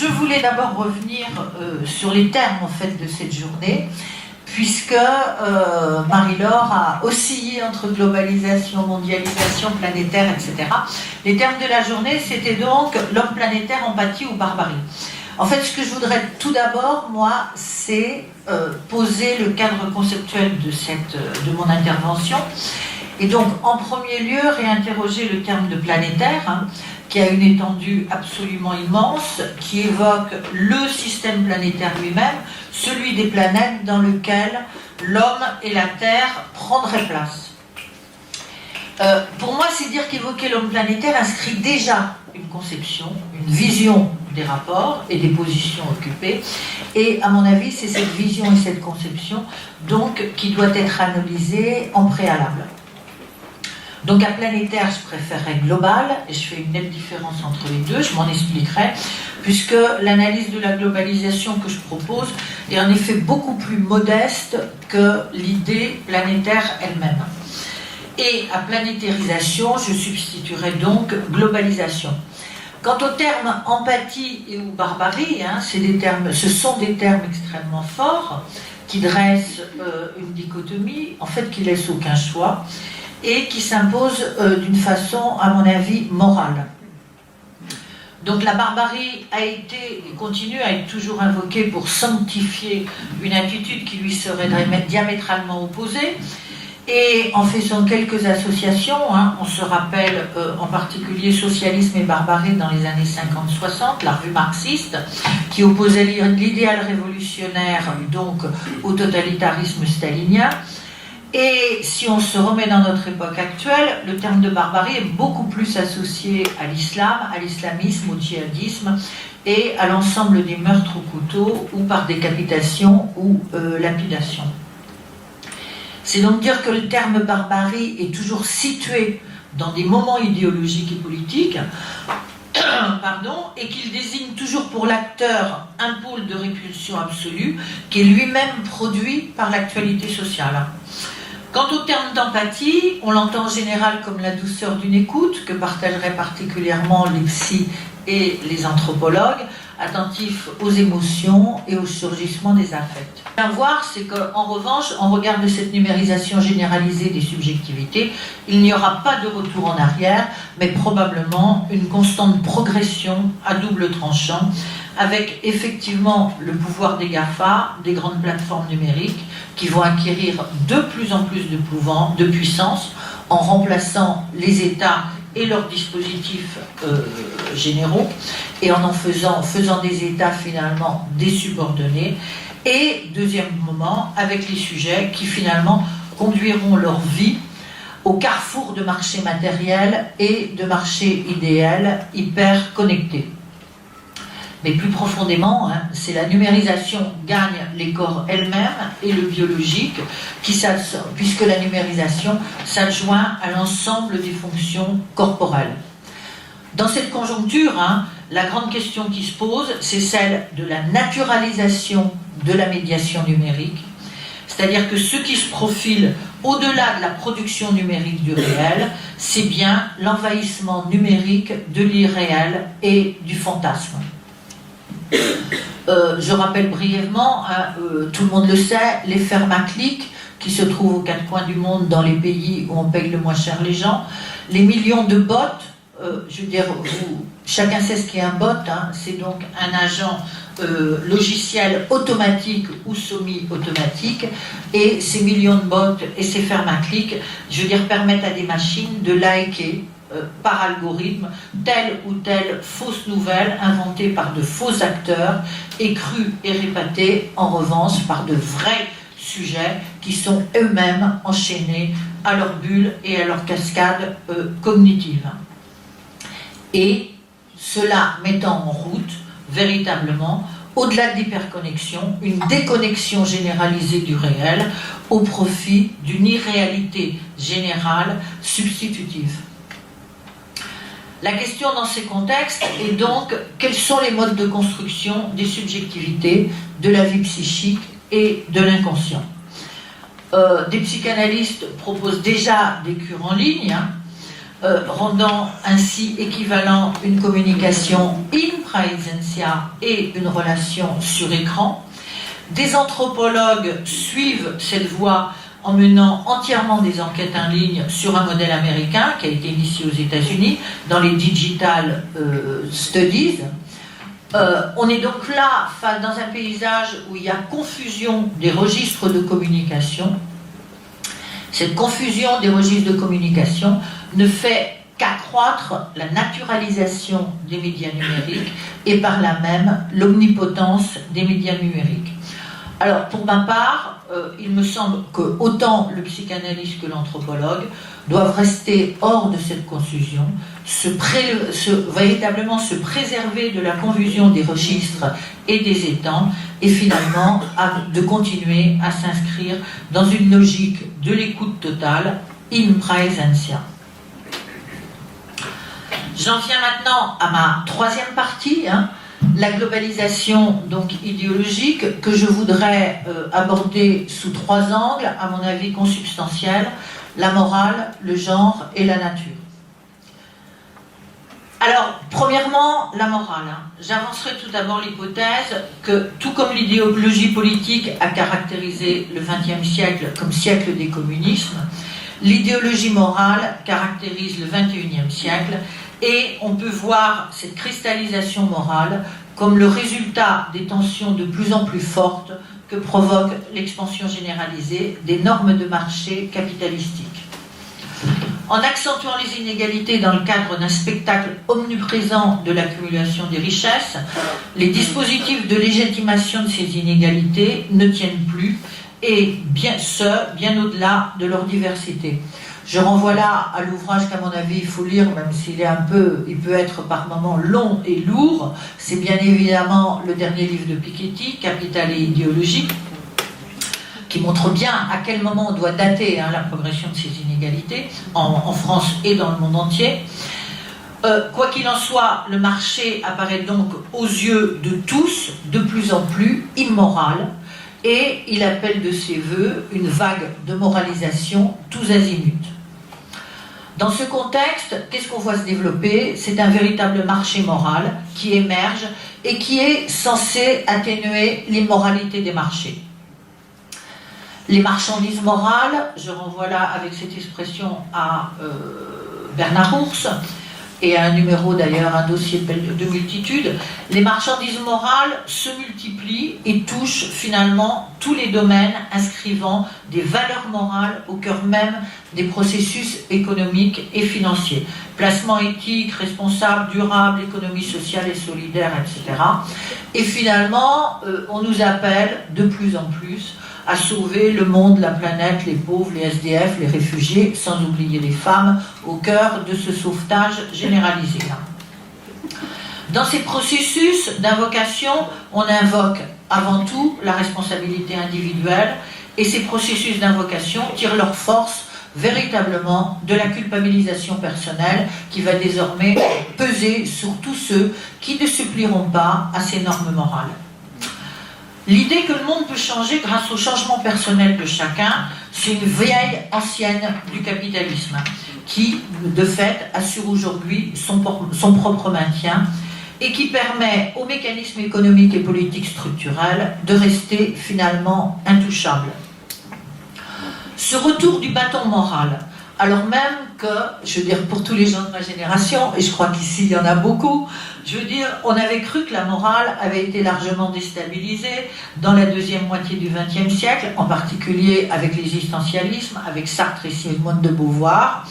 je voulais d'abord revenir sur les termes en fait de cette journée, puisque Marie-Laure a oscillé entre globalisation, mondialisation, planétaire, etc. Les termes de la journée, c'était donc l'homme planétaire, empathie ou barbarie. En fait, ce que je voudrais tout d'abord, moi, c'est poser le cadre conceptuel de mon intervention. Et donc, en premier lieu, réinterroger le terme de planétaire, hein, qui a une étendue absolument immense, qui évoque le système planétaire lui-même, celui des planètes dans lequel l'homme et la Terre prendraient place. Pour moi, c'est dire qu'évoquer l'homme planétaire inscrit déjà une conception, une vision des rapports et des positions occupées. Et à mon avis, c'est cette vision et cette conception donc qui doit être analysée en préalable. Donc à planétaire, je préférerais global, et je fais une nette différence entre les deux, je m'en expliquerai, puisque l'analyse de la globalisation que je propose est en effet beaucoup plus modeste que l'idée planétaire elle-même. Et à planétarisation, je substituerai donc globalisation. Quant au terme empathie et ou barbarie, hein, ce sont des termes extrêmement forts qui dressent une dichotomie, en fait qui ne laissent aucun choix, et qui s'impose d'une façon, à mon avis, morale. Donc la barbarie a été, et continue à être toujours invoquée pour sanctifier une attitude qui lui serait diamétralement opposée, et en faisant quelques associations, hein, on se rappelle en particulier Socialisme et barbarie dans les années 50-60, la revue marxiste, qui opposait l'idéal révolutionnaire donc au totalitarisme stalinien. Et si on se remet dans notre époque actuelle, le terme de barbarie est beaucoup plus associé à l'islam, à l'islamisme, au djihadisme et à l'ensemble des meurtres au couteau ou par décapitation ou lapidation. C'est donc dire que le terme barbarie est toujours situé dans des moments idéologiques et politiques, et qu'il désigne toujours pour l'acteur un pôle de répulsion absolue qui est lui-même produit par l'actualité sociale. Quant au terme d'empathie, on l'entend en général comme la douceur d'une écoute, que partageraient particulièrement les psys et les anthropologues, attentifs aux émotions et au surgissement des affects. À voir, c'est qu'en revanche, en regard de cette numérisation généralisée des subjectivités, il n'y aura pas de retour en arrière, mais probablement une constante progression à double tranchant, avec effectivement le pouvoir des GAFA, des grandes plateformes numériques, qui vont acquérir de plus en plus de puissance en remplaçant les États et leurs dispositifs généraux, et en faisant des États finalement des subordonnés, et deuxième moment, avec les sujets qui finalement conduiront leur vie au carrefour de marchés matériels et de marchés idéals hyper connectés. Mais plus profondément, hein, c'est la numérisation gagne les corps elles-mêmes et le biologique, puisque la numérisation s'adjoint à l'ensemble des fonctions corporelles. Dans cette conjoncture, hein, la grande question qui se pose, c'est celle de la naturalisation de la médiation numérique, c'est-à-dire que ce qui se profile au-delà de la production numérique du réel, c'est bien l'envahissement numérique de l'irréel et du fantasme. Je rappelle brièvement, hein, tout le monde le sait, les fermes à clics qui se trouvent aux quatre coins du monde dans les pays où on paye le moins cher les gens, les millions de bots, je veux dire, chacun sait ce qu'est un bot, hein, c'est donc un agent logiciel automatique ou semi-automatique, et ces millions de bots et ces fermes à clics, je veux dire, permettent à des machines de liker par algorithme telle ou telle fausse nouvelle inventée par de faux acteurs et crue et répétée en revanche par de vrais sujets qui sont eux-mêmes enchaînés à leur bulle et à leur cascade cognitive. Et cela mettant en route véritablement, au-delà de l'hyperconnexion, une déconnexion généralisée du réel au profit d'une irréalité générale substitutive. La question dans ces contextes est donc quels sont les modes de construction des subjectivités, de la vie psychique et de l'inconscient. Des psychanalystes proposent déjà des cures en ligne, hein, rendant ainsi équivalent une communication in praesentia et une relation sur écran. Des anthropologues suivent cette voie en menant entièrement des enquêtes en ligne sur un modèle américain qui a été initié aux États-Unis dans les Digital Studies. On est donc là dans un paysage où il y a confusion des registres de communication. Cette confusion des registres de communication ne fait qu'accroître la naturalisation des médias numériques et par là même l'omnipotence des médias numériques. Alors pour ma part, il me semble que autant le psychanalyste que l'anthropologue doivent rester hors de cette confusion, véritablement se préserver de la confusion des registres et des étangs, et finalement de continuer à s'inscrire dans une logique de l'écoute totale, in praesentia. J'en viens maintenant à ma troisième partie, la globalisation donc idéologique, que je voudrais aborder sous trois angles, à mon avis consubstantiels: la morale, le genre et la nature. Alors, premièrement, la morale. J'avancerai tout d'abord l'hypothèse que, tout comme l'idéologie politique a caractérisé le XXe siècle comme siècle des communismes, l'idéologie morale caractérise le XXIe siècle, et on peut voir cette cristallisation morale comme le résultat des tensions de plus en plus fortes que provoque l'expansion généralisée des normes de marché capitalistiques. En accentuant les inégalités dans le cadre d'un spectacle omniprésent de l'accumulation des richesses, les dispositifs de légitimation de ces inégalités ne tiennent plus, et bien au-delà de leur diversité. Je renvoie là à l'ouvrage qu'à mon avis il faut lire, même s'il est il peut être par moments long et lourd. C'est bien évidemment le dernier livre de Piketty, Capital et idéologie, qui montre bien à quel moment on doit dater la progression de ces inégalités, en France et dans le monde entier. Quoi qu'il en soit, le marché apparaît donc aux yeux de tous de plus en plus immoral, et il appelle de ses voeux une vague de moralisation tous azimuts. Dans ce contexte, qu'est-ce qu'on voit se développer? C'est un véritable marché moral qui émerge et qui est censé atténuer l'immoralité des marchés. Les marchandises morales, je renvoie là avec cette expression à Bernard Ours, et à un numéro d'ailleurs, un dossier de multitude, les marchandises morales se multiplient et touchent finalement tous les domaines inscrivant des valeurs morales au cœur même des processus économiques et financiers. Placement éthique, responsable, durable, économie sociale et solidaire, etc. Et finalement, on nous appelle de plus en plus à sauver le monde, la planète, les pauvres, les SDF, les réfugiés, sans oublier les femmes, au cœur de ce sauvetage généralisé. Dans ces processus d'invocation, on invoque avant tout la responsabilité individuelle, et ces processus d'invocation tirent leur force véritablement de la culpabilisation personnelle qui va désormais peser sur tous ceux qui ne se plieront pas à ces normes morales. L'idée que le monde peut changer grâce au changement personnel de chacun, c'est une vieille ancienne du capitalisme qui, de fait, assure aujourd'hui son propre maintien et qui permet aux mécanismes économiques et politiques structurels de rester finalement intouchables. Ce retour du bâton moral, alors même que, je veux dire, pour tous les gens de ma génération, et je crois qu'ici il y en a beaucoup, je veux dire, on avait cru que la morale avait été largement déstabilisée dans la deuxième moitié du XXe siècle, en particulier avec l'existentialisme, avec Sartre et Simone de Beauvoir.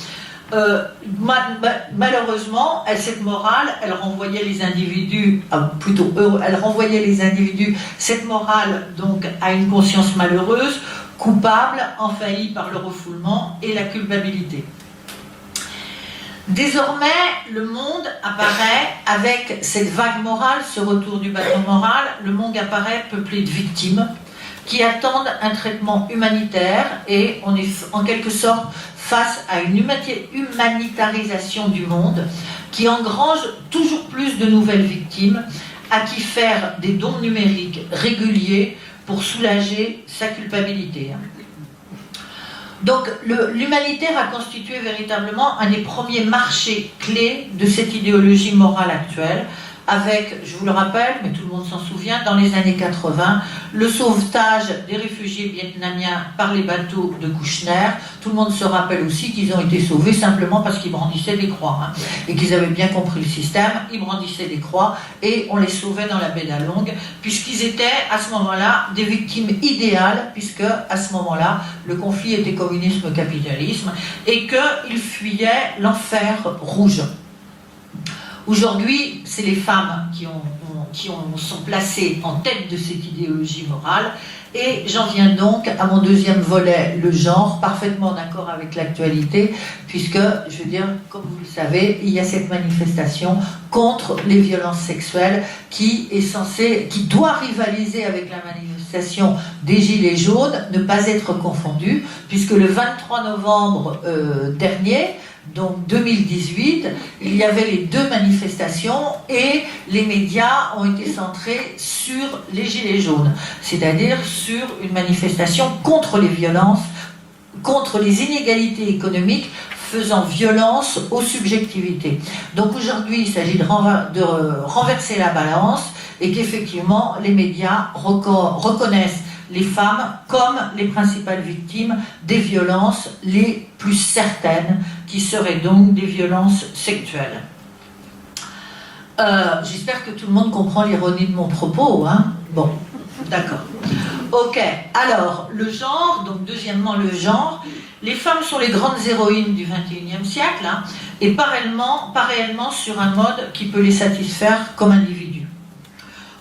Malheureusement, cette morale, elle renvoyait les individus, cette morale donc à une conscience malheureuse, coupable, envahi par le refoulement et la culpabilité. Désormais, le monde apparaît avec cette vague morale, ce retour du bâton moral, le monde apparaît peuplé de victimes qui attendent un traitement humanitaire, et on est en quelque sorte face à une humanitarisation du monde qui engrange toujours plus de nouvelles victimes à qui faire des dons numériques réguliers pour soulager sa culpabilité. Donc l'humanitaire a constitué véritablement un des premiers marchés clés de cette idéologie morale actuelle, avec, je vous le rappelle, mais tout le monde s'en souvient, dans les années 80, le sauvetage des réfugiés vietnamiens par les bateaux de Kouchner. Tout le monde se rappelle aussi qu'ils ont été sauvés simplement parce qu'ils brandissaient des croix, hein, et qu'ils avaient bien compris le système. Ils brandissaient des croix et on les sauvait dans la baie d'Along, puisqu'ils étaient à ce moment-là des victimes idéales, puisque à ce moment-là, le conflit était communisme-capitalisme, et qu'ils fuyaient l'enfer rouge. Aujourd'hui, c'est les femmes qui sont placées en tête de cette idéologie morale, et j'en viens donc à mon deuxième volet, le genre, parfaitement d'accord avec l'actualité, puisque, je veux dire, comme vous le savez, il y a cette manifestation contre les violences sexuelles qui doit rivaliser avec la manifestation des Gilets jaunes, ne pas être confondue, puisque le 23 novembre dernier, donc 2018, il y avait les deux manifestations et les médias ont été centrés sur les Gilets jaunes, c'est-à-dire sur une manifestation contre les violences, contre les inégalités économiques faisant violence aux subjectivités. Donc aujourd'hui, il s'agit de renverser la balance et qu'effectivement les médias reconnaissent les femmes comme les principales victimes des violences les plus certaines, qui seraient donc des violences sexuelles. J'espère que tout le monde comprend l'ironie de mon propos, hein. Bon, d'accord. Ok, alors, le genre, donc deuxièmement le genre, les femmes sont les grandes héroïnes du XXIe siècle, hein, et pas réellement sur un mode qui peut les satisfaire comme individus.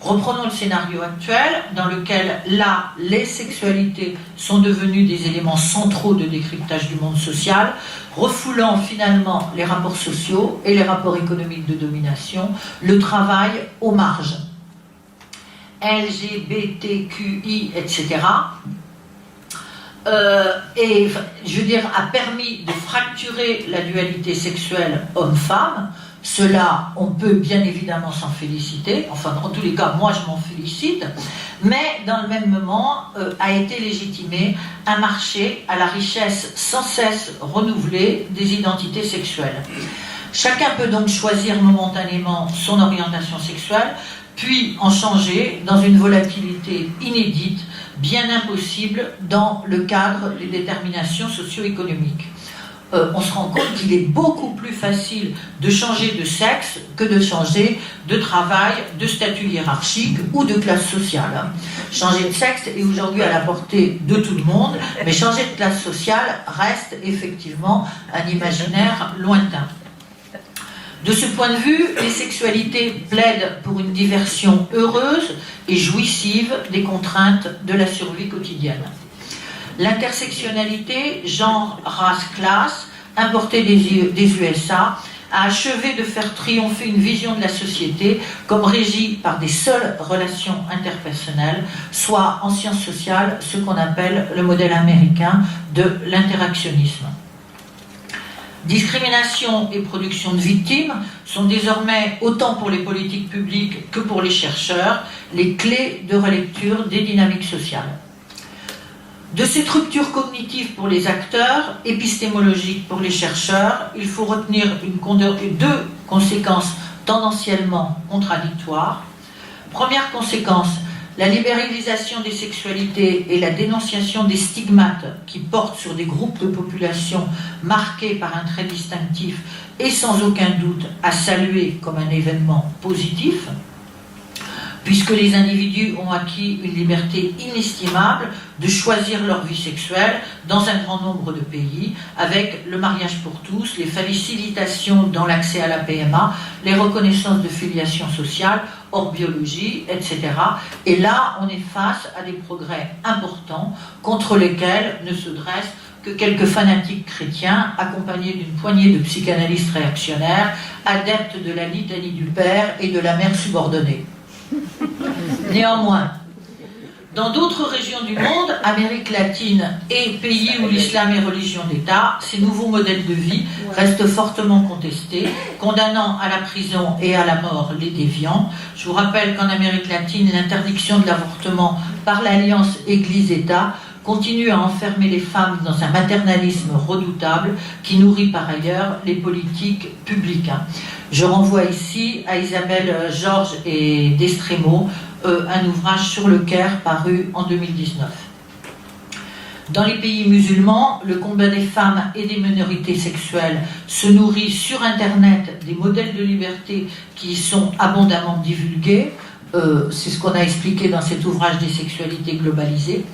Reprenons le scénario actuel, dans lequel, là, les sexualités sont devenues des éléments centraux de décryptage du monde social, refoulant finalement les rapports sociaux et les rapports économiques de domination, le travail aux marges. LGBTQI, etc. Et, je veux dire, a permis de fracturer la dualité sexuelle homme-femme. Cela, on peut bien évidemment s'en féliciter, enfin en tous les cas, moi je m'en félicite, mais dans le même moment a été légitimé un marché à la richesse sans cesse renouvelée des identités sexuelles. Chacun peut donc choisir momentanément son orientation sexuelle, puis en changer dans une volatilité inédite, bien impossible dans le cadre des déterminations socio-économiques. On se rend compte qu'il est beaucoup plus facile de changer de sexe que de changer de travail, de statut hiérarchique ou de classe sociale. Changer de sexe est aujourd'hui à la portée de tout le monde, mais changer de classe sociale reste effectivement un imaginaire lointain. De ce point de vue, les sexualités plaident pour une diversion heureuse et jouissive des contraintes de la survie quotidienne. L'intersectionnalité, genre, race, classe, importée des USA, a achevé de faire triompher une vision de la société comme régie par des seules relations interpersonnelles, soit en sciences sociales ce qu'on appelle le modèle américain de l'interactionnisme. Discrimination et production de victimes sont désormais, autant pour les politiques publiques que pour les chercheurs, les clés de relecture des dynamiques sociales. De cette rupture cognitive pour les acteurs, épistémologique pour les chercheurs, il faut retenir deux conséquences tendanciellement contradictoires. Première conséquence, la libéralisation des sexualités et la dénonciation des stigmates qui portent sur des groupes de population marqués par un trait distinctif et sans aucun doute à saluer comme un événement positif, puisque les individus ont acquis une liberté inestimable de choisir leur vie sexuelle dans un grand nombre de pays, avec le mariage pour tous, les facilitations dans l'accès à la PMA, les reconnaissances de filiation sociale, hors biologie, etc. Et là, on est face à des progrès importants contre lesquels ne se dressent que quelques fanatiques chrétiens accompagnés d'une poignée de psychanalystes réactionnaires, adeptes de la litanie du père et de la mère subordonnée. Néanmoins, dans d'autres régions du monde, Amérique latine et pays où l'islam est religion d'État, ces nouveaux modèles de vie restent fortement contestés, condamnant à la prison et à la mort les déviants. Je vous rappelle qu'en Amérique latine, l'interdiction de l'avortement par l'alliance Église-État continue à enfermer les femmes dans un maternalisme redoutable qui nourrit par ailleurs les politiques publiques. Je renvoie ici à Isabelle Georges et d'Estremo, un ouvrage sur le Caire paru en 2019. Dans les pays musulmans, le combat des femmes et des minorités sexuelles se nourrit sur Internet des modèles de liberté qui sont abondamment divulgués. C'est ce qu'on a expliqué dans cet ouvrage des sexualités globalisées.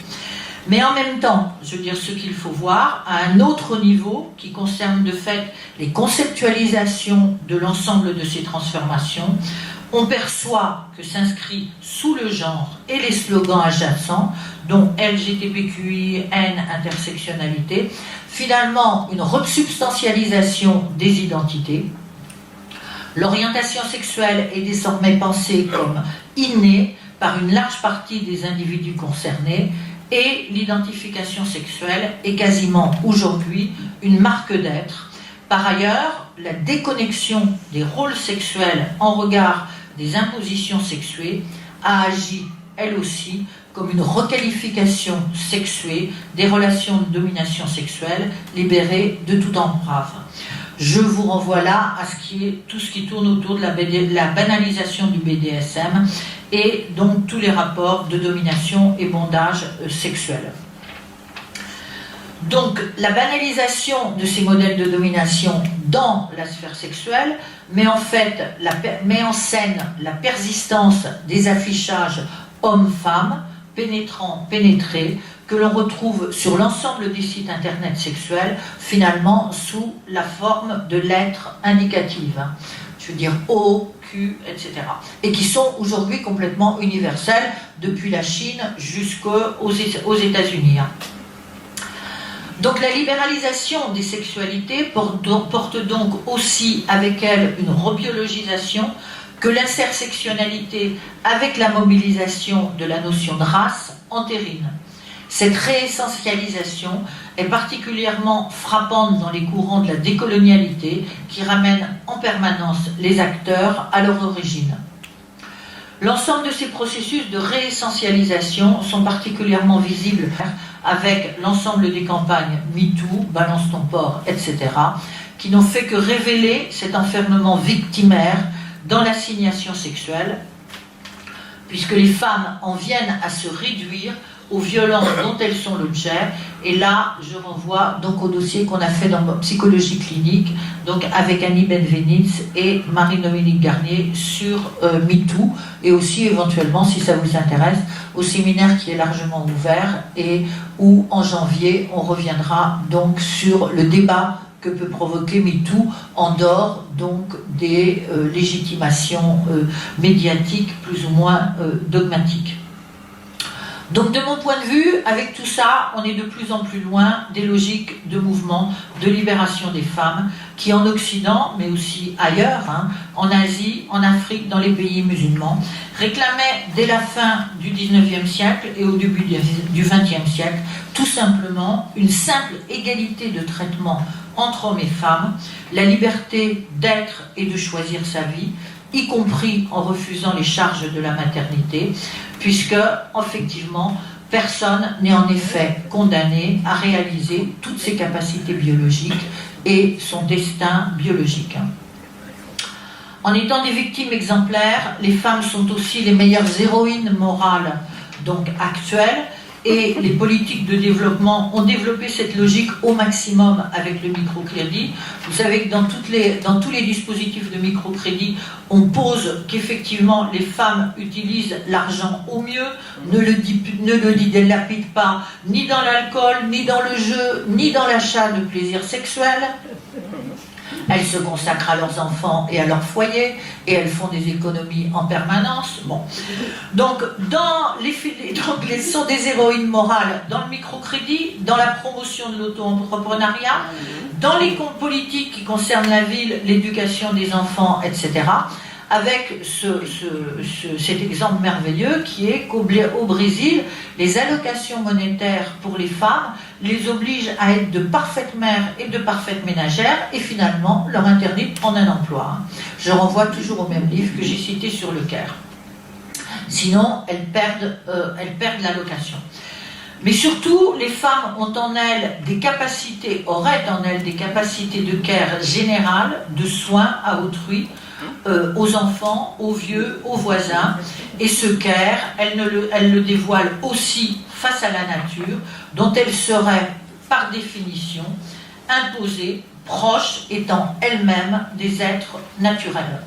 Mais en même temps, je veux dire, ce qu'il faut voir à un autre niveau qui concerne de fait les conceptualisations de l'ensemble de ces transformations, on perçoit que s'inscrit sous le genre et les slogans adjacents, dont LGBTQI, N, intersectionnalité, finalement une resubstantialisation des identités. L'orientation sexuelle est désormais pensée comme innée par une large partie des individus concernés et l'identification sexuelle est quasiment aujourd'hui une marque d'être. Par ailleurs, la déconnexion des rôles sexuels en regard des impositions sexuées a agi, elle aussi, comme une requalification sexuée des relations de domination sexuelle libérées de toute entrave. Je vous renvoie là à tout ce qui tourne autour de la banalisation du BDSM et donc tous les rapports de domination et bondage sexuel. Donc la banalisation de ces modèles de domination dans la sphère sexuelle met en scène la persistance des affichages hommes-femmes, pénétrés, que l'on retrouve sur l'ensemble des sites internet sexuels, finalement sous la forme de lettres indicatives. Je veux dire O, Q, etc. Et qui sont aujourd'hui complètement universelles, depuis la Chine jusqu'aux États-Unis. Donc la libéralisation des sexualités porte donc aussi avec elle une rebiologisation que l'intersectionnalité, avec la mobilisation de la notion de race, entérine. Cette réessentialisation est particulièrement frappante dans les courants de la décolonialité qui ramènent en permanence les acteurs à leur origine. L'ensemble de ces processus de réessentialisation sont particulièrement visibles avec l'ensemble des campagnes MeToo, Balance ton porc, etc., qui n'ont fait que révéler cet enfermement victimaire dans l'assignation sexuelle, puisque les femmes en viennent à se réduire aux violences dont elles sont l'objet. Et là, je renvoie donc au dossier qu'on a fait dans Psychologie clinique, donc avec Annie Benvenitz et Marie-Dominique Garnier sur MeToo, et aussi éventuellement, si ça vous intéresse, au séminaire qui est largement ouvert et où en janvier, on reviendra donc sur le débat que peut provoquer MeToo en dehors donc des légitimations médiatiques plus ou moins dogmatiques. Donc de mon point de vue, avec tout ça, on est de plus en plus loin des logiques de mouvement de libération des femmes qui en Occident, mais aussi ailleurs, en Asie, en Afrique, dans les pays musulmans, réclamaient dès la fin du XIXe siècle et au début du XXe siècle, tout simplement une simple égalité de traitement entre hommes et femmes, la liberté d'être et de choisir sa vie, y compris en refusant les charges de la maternité, puisque, effectivement, personne n'est en effet condamné à réaliser toutes ses capacités biologiques et son destin biologique. En étant des victimes exemplaires, les femmes sont aussi les meilleures héroïnes morales donc actuelles, et les politiques de développement ont développé cette logique au maximum avec le microcrédit. Vous savez que dans tous les dispositifs de microcrédit, on pose qu'effectivement les femmes utilisent l'argent au mieux, ne le dilapident pas ni dans l'alcool, ni dans le jeu, ni dans l'achat de plaisirs sexuels. Elles se consacrent à leurs enfants et à leur foyer, et elles font des économies en permanence. Bon. Donc, elles sont des héroïnes morales dans le microcrédit, dans la promotion de l'auto-entrepreneuriat, dans les politiques qui concernent la ville, l'éducation des enfants, etc., avec cet exemple merveilleux qui est qu'au Brésil, les allocations monétaires pour les femmes les obligent à être de parfaites mères et de parfaites ménagères et finalement leur interdit de prendre un emploi. Je renvoie toujours au même livre que j'ai cité sur le Caire. Sinon, elles perdent l'allocation. Mais surtout, les femmes ont en elles des capacités, auraient en elles des capacités de care générale, de soins à autrui, aux enfants, aux vieux, aux voisins. Et ce care, elles le dévoilent aussi face à la nature, dont elles seraient, par définition, imposées, proches, étant elles-mêmes des êtres naturels.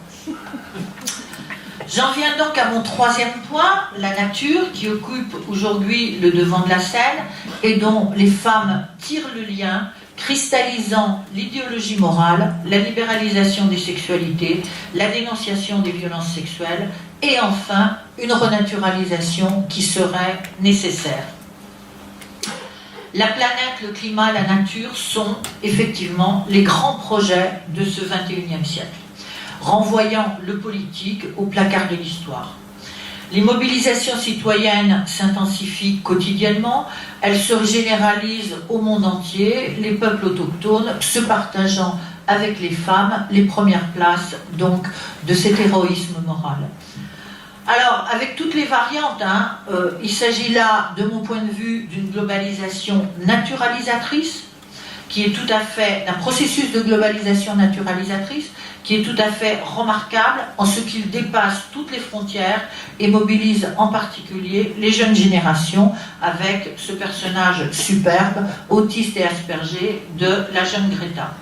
J'en viens donc à mon troisième point, la nature, qui occupe aujourd'hui le devant de la scène et dont les femmes tirent le lien, cristallisant l'idéologie morale, la libéralisation des sexualités, la dénonciation des violences sexuelles et enfin une renaturalisation qui serait nécessaire. La planète, le climat, la nature sont effectivement les grands projets de ce XXIe siècle, renvoyant le politique au placard de l'histoire. Les mobilisations citoyennes s'intensifient quotidiennement, elles se généralisent au monde entier, les peuples autochtones se partageant avec les femmes les premières places donc de cet héroïsme moral. Alors, avec toutes les variantes, il s'agit là, de mon point de vue, d'une globalisation naturalisatrice, qui est tout à fait, d'un processus de globalisation naturalisatrice, qui est tout à fait remarquable en ce qu'il dépasse toutes les frontières et mobilise en particulier les jeunes générations avec ce personnage superbe, autiste et aspergé de la jeune Greta.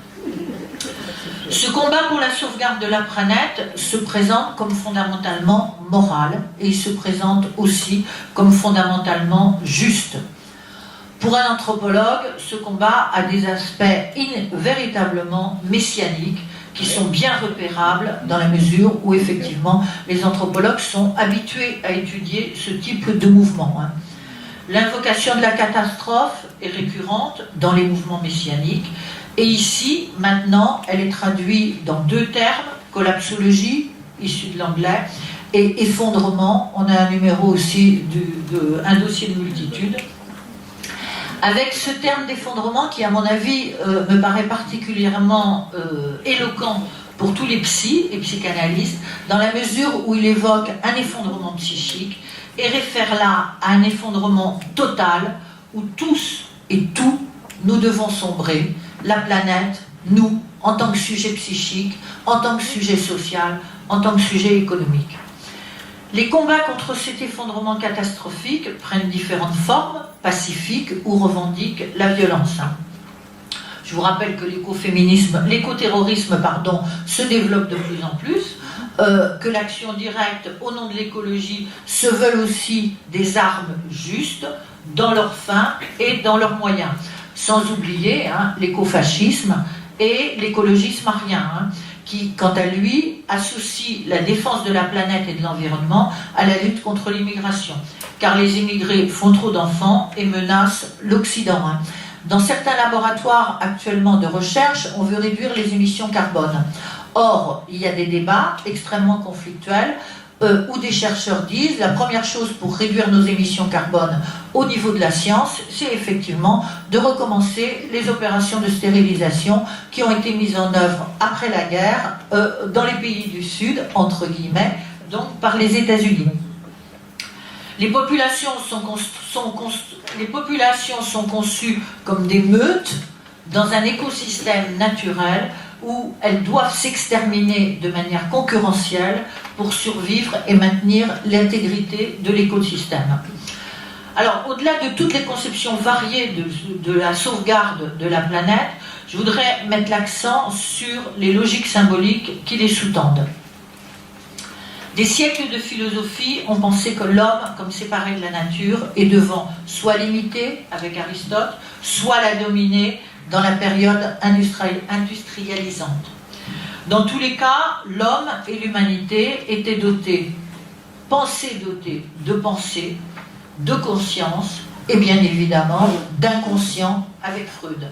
Ce combat pour la sauvegarde de la planète se présente comme fondamentalement moral et il se présente aussi comme fondamentalement juste. Pour un anthropologue, ce combat a des aspects véritablement messianiques qui sont bien repérables dans la mesure où effectivement les anthropologues sont habitués à étudier ce type de mouvement. L'invocation de la catastrophe est récurrente dans les mouvements messianiques et ici, maintenant, elle est traduite dans deux termes, collapsologie, issu de l'anglais, et effondrement. On a un numéro aussi, un dossier de multitude. Avec ce terme d'effondrement qui, à mon avis, me paraît particulièrement éloquent pour tous les psys et psychanalystes, dans la mesure où il évoque un effondrement psychique et réfère là à un effondrement total où tous et tout, nous devons sombrer, la planète, nous, en tant que sujet psychique, en tant que sujet social, en tant que sujet économique. Les combats contre cet effondrement catastrophique prennent différentes formes, pacifiques ou revendiquent la violence. Je vous rappelle que l'écoterrorisme se développe de plus en plus, que l'action directe au nom de l'écologie se veulent aussi des armes justes dans leurs fins et dans leurs moyens. Sans oublier l'écofascisme et l'écologisme arien, qui, quant à lui, associe la défense de la planète et de l'environnement à la lutte contre l'immigration. Car les immigrés font trop d'enfants et menacent l'Occident. Dans certains laboratoires actuellement de recherche, on veut réduire les émissions carbone. Or, il y a des débats extrêmement conflictuels où des chercheurs disent la première chose pour réduire nos émissions carbone au niveau de la science, c'est effectivement de recommencer les opérations de stérilisation qui ont été mises en œuvre après la guerre dans les pays du Sud, entre guillemets, donc par les États-Unis. Les populations sont conçues comme des meutes dans un écosystème naturel où elles doivent s'exterminer de manière concurrentielle pour survivre et maintenir l'intégrité de l'écosystème. Alors, au-delà de toutes les conceptions variées de la sauvegarde de la planète, je voudrais mettre l'accent sur les logiques symboliques qui les sous-tendent. Des siècles de philosophie ont pensé que l'homme, comme séparé de la nature, est devant soit l'imiter, avec Aristote, soit la dominer dans la période industrialisante. Dans tous les cas, l'homme et l'humanité étaient dotés de pensée, de conscience et bien évidemment d'inconscient avec Freud.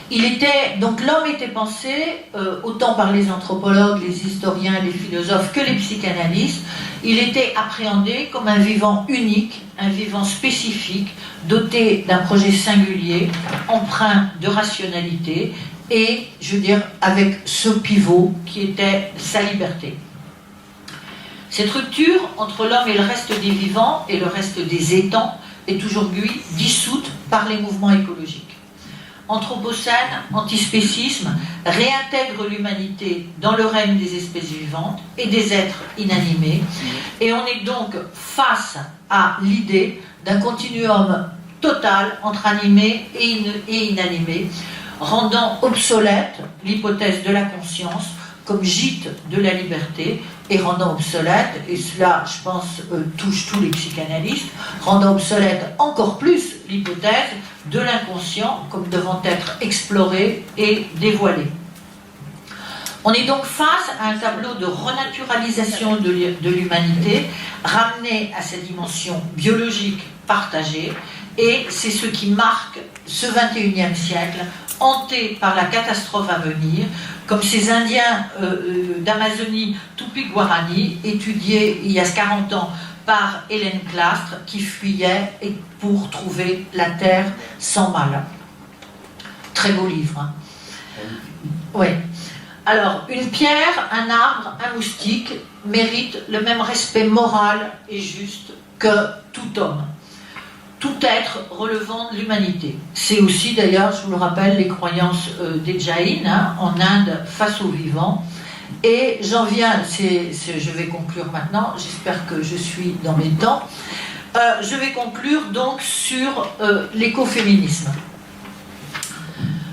L'homme était pensé, autant par les anthropologues, les historiens, les philosophes que les psychanalystes, il était appréhendé comme un vivant unique, un vivant spécifique, doté d'un projet singulier, empreint de rationalité et, je veux dire, avec ce pivot qui était sa liberté. Cette rupture entre l'homme et le reste des vivants et le reste des étangs est aujourd'hui dissoute par les mouvements écologiques. Anthropocène, antispécisme réintègre l'humanité dans le règne des espèces vivantes et des êtres inanimés. Et on est donc face à l'idée d'un continuum total entre animés et inanimés, rendant obsolète l'hypothèse de la conscience comme gîte de la liberté, et rendant obsolète, et cela, je pense, touche tous les psychanalystes, rendant obsolète encore plus l'hypothèse de l'inconscient comme devant être exploré et dévoilé. On est donc face à un tableau de renaturalisation de l'humanité, ramené à sa dimension biologique partagée, et c'est ce qui marque ce XXIe siècle, hanté par la catastrophe à venir, comme ces Indiens d'Amazonie Tupi-Guarani, étudiés il y a 40 ans par Hélène Clastre, qui fuyait pour trouver la terre sans mal. Très beau livre. Hein. Oui. Alors, une pierre, un arbre, un moustique méritent le même respect moral et juste que tout homme. Tout être relevant de l'humanité. C'est aussi, d'ailleurs, je vous le rappelle, les croyances des Jaïns en Inde face aux vivants. Et j'en viens, je vais conclure maintenant, j'espère que je suis dans mes temps. Je vais conclure donc sur l'écoféminisme.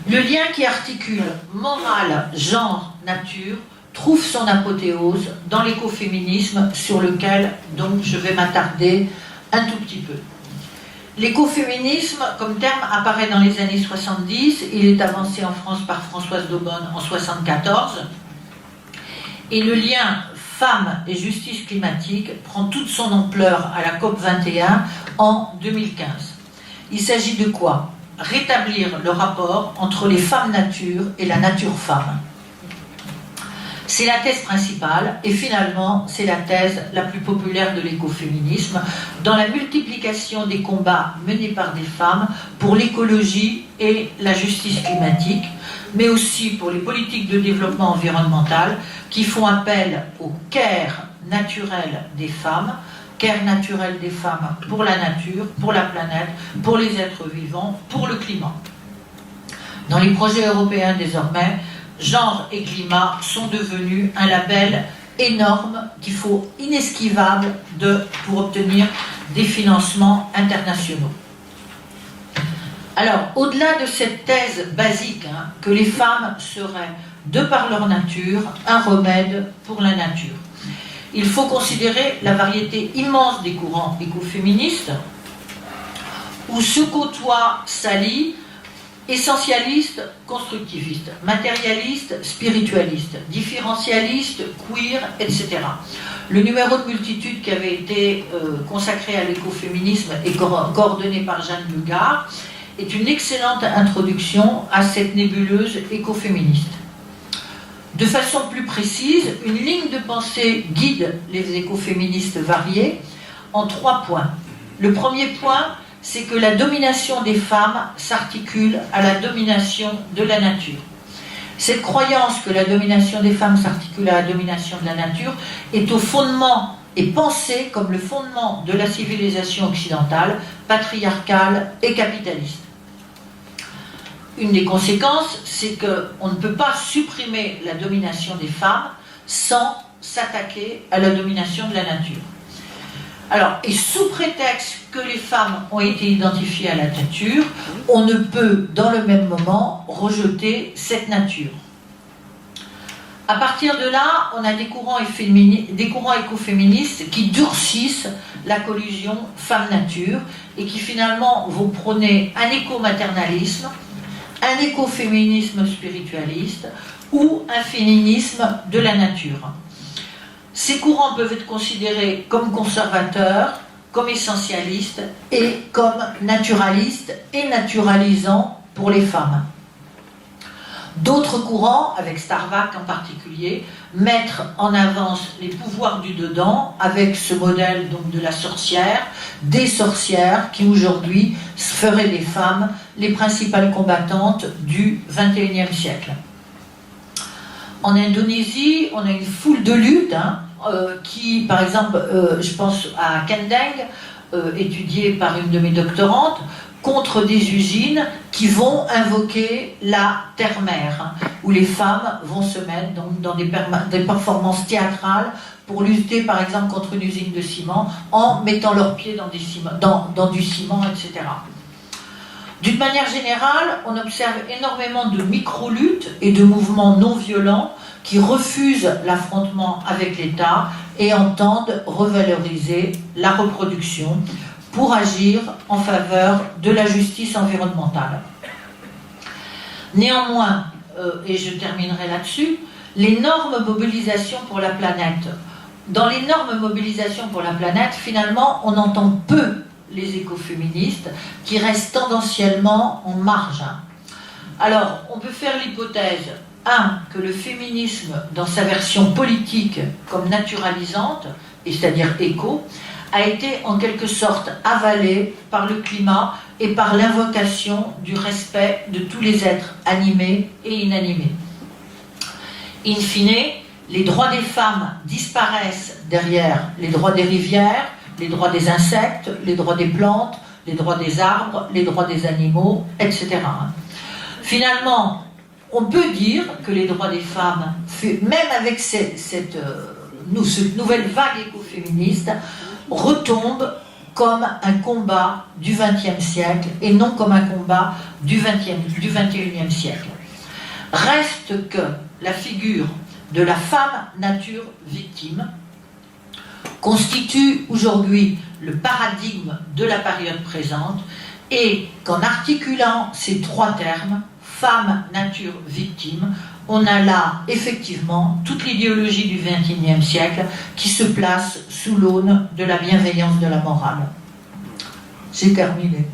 Le lien qui articule morale, genre, nature trouve son apothéose dans l'écoféminisme sur lequel donc je vais m'attarder un tout petit peu. L'écoféminisme, comme terme, apparaît dans les années 70. Il est avancé en France par Françoise d'Aubonne en 1974. Et le lien femmes et justice climatique prend toute son ampleur à la COP21 en 2015. Il s'agit de quoi? Rétablir le rapport entre les femmes nature et la nature femme. C'est la thèse principale et finalement c'est la thèse la plus populaire de l'écoféminisme dans la multiplication des combats menés par des femmes pour l'écologie et la justice climatique, mais aussi pour les politiques de développement environnemental qui font appel au care naturel des femmes, care naturel des femmes pour la nature, pour la planète, pour les êtres vivants, pour le climat. Dans les projets européens désormais, genre et climat sont devenus un label énorme qu'il faut inesquivable pour obtenir des financements internationaux. Alors, au-delà de cette thèse basique, que les femmes seraient, de par leur nature, un remède pour la nature, il faut considérer la variété immense des courants écoféministes où se côtoient, s'allient, essentialistes, constructivistes, matérialistes, spiritualistes, différentialistes, queer, etc. Le numéro de multitude qui avait été consacré à l'écoféminisme et coordonné par Jeanne Lugard est une excellente introduction à cette nébuleuse écoféministe. De façon plus précise, une ligne de pensée guide les écoféministes variés en 3 points. Le premier point, c'est que la domination des femmes s'articule à la domination de la nature. Cette croyance que la domination des femmes s'articule à la domination de la nature est au fondement et pensée comme le fondement de la civilisation occidentale, patriarcale et capitaliste. Une des conséquences, c'est qu'on ne peut pas supprimer la domination des femmes sans s'attaquer à la domination de la nature. Alors, et sous prétexte que les femmes ont été identifiées à la nature, on ne peut, dans le même moment, rejeter cette nature. À partir de là, on a des courants écoféministes qui durcissent la collusion femme-nature et qui finalement vont prôner un écomaternalisme, un écoféminisme spiritualiste ou un féminisme de la nature. Ces courants peuvent être considérés comme conservateurs, comme essentialistes et comme naturalistes et naturalisants pour les femmes. D'autres courants, avec Starbuck en particulier, mettent en avance les pouvoirs du dedans avec ce modèle donc de la sorcière, des sorcières qui aujourd'hui feraient des femmes les principales combattantes du XXIe siècle. En Indonésie, on a une foule de luttes qui, par exemple, je pense à Kendeng, étudié par une de mes doctorantes, contre des usines qui vont invoquer la terre-mère, où les femmes vont se mettre dans des performances théâtrales pour lutter par exemple contre une usine de ciment en mettant leurs pieds dans du ciment, etc. D'une manière générale, on observe énormément de micro-luttes et de mouvements non violents qui refusent l'affrontement avec l'État et entendent revaloriser la reproduction pour agir en faveur de la justice environnementale. Néanmoins, et je terminerai là-dessus, l'énorme mobilisation pour la planète. Dans l'énorme mobilisation pour la planète, finalement, on entend peu les écoféministes qui restent tendanciellement en marge. Alors, on peut faire l'hypothèse, que le féminisme, dans sa version politique comme naturalisante, et c'est-à-dire éco, a été en quelque sorte avalé par le climat et par l'invocation du respect de tous les êtres animés et inanimés. In fine, les droits des femmes disparaissent derrière les droits des rivières, les droits des insectes, les droits des plantes, les droits des arbres, les droits des animaux, etc. Finalement, on peut dire que les droits des femmes, même avec cette nouvelle vague écoféministe, retombent comme un combat du XXe siècle et non comme un combat du XXIe siècle. Reste que la figure de la femme nature victime constitue aujourd'hui le paradigme de la période présente et qu'en articulant ces trois termes, femme, nature, victime, on a là effectivement toute l'idéologie du XXIe siècle qui se place sous l'aune de la bienveillance de la morale. J'ai terminé.